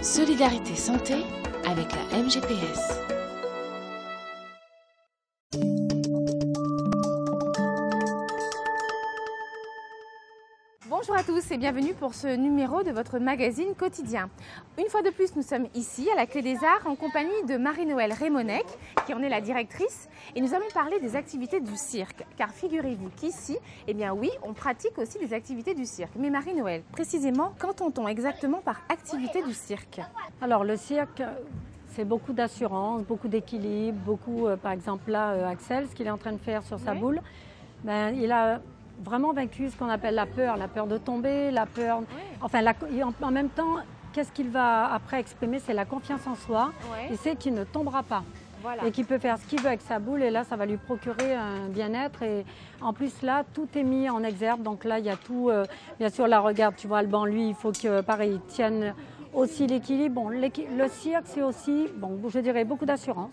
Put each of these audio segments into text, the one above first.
Solidarité Santé avec la MGPS. Bonjour à tous et bienvenue pour ce numéro de votre magazine quotidien. Une fois de plus, nous sommes ici à la Clé des Arts en compagnie de Marie-Noëlle Rémonec, qui en est la directrice, et nous allons parler des activités du cirque. Car figurez-vous qu'ici, eh bien oui, on pratique aussi des activités du cirque. Mais Marie-Noëlle, précisément, qu'entend-on exactement par activité du cirque? Alors le cirque, c'est beaucoup d'assurance, beaucoup d'équilibre, beaucoup, par exemple là, Axel, ce qu'il est en train de faire sur sa boule, ben, il a vraiment vaincu ce qu'on appelle la peur de tomber, la peur, enfin en même temps, qu'est-ce qu'il va après exprimer, c'est la confiance en soi, et c'est qu'il ne tombera pas. Voilà. Et qu'il peut faire ce qu'il veut avec sa boule et là ça va lui procurer un bien-être et en plus là tout est mis en exergue, donc là il y a tout, bien sûr là regarde, tu vois le banc, lui il faut que pareil il tienne aussi l'équilibre. Bon, le cirque c'est aussi, bon, je dirais beaucoup d'assurance,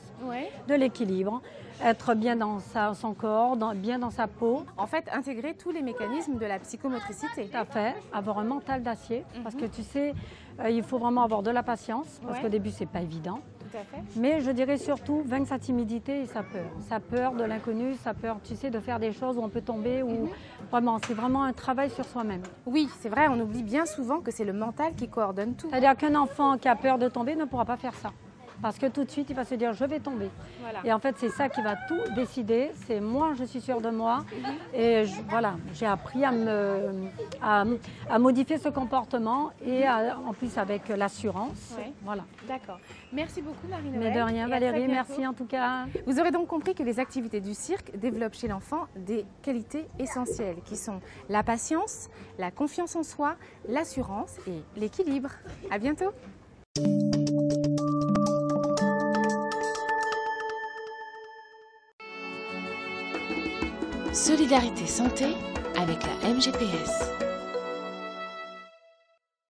de l'équilibre, être bien dans son corps, bien dans sa peau. En fait, intégrer tous les mécanismes de la psychomotricité. Tout à fait, avoir un mental d'acier, parce que tu sais, il faut vraiment avoir de la patience, parce qu'au début c'est pas évident. Tout à fait. Mais je dirais surtout vaincre sa timidité et sa peur de l'inconnu, sa peur, tu sais, de faire des choses où on peut tomber, ou vraiment, c'est vraiment un travail sur soi-même. Oui, c'est vrai, on oublie bien souvent que c'est le mental qui coordonne tout. C'est-à-dire qu'un enfant qui a peur de tomber ne pourra pas faire ça. Parce que tout de suite, il va se dire « je vais tomber ». Et en fait, c'est ça qui va tout décider. C'est moi, je suis sûre de moi. Et voilà, j'ai appris à modifier ce comportement et en plus avec l'assurance. Voilà. D'accord. Merci beaucoup Marie-Noëlle. Mais de rien Valérie, merci en tout cas. Vous aurez donc compris que les activités du cirque développent chez l'enfant des qualités essentielles qui sont la patience, la confiance en soi, l'assurance et l'équilibre. À bientôt. Solidarité Santé avec la MGPS.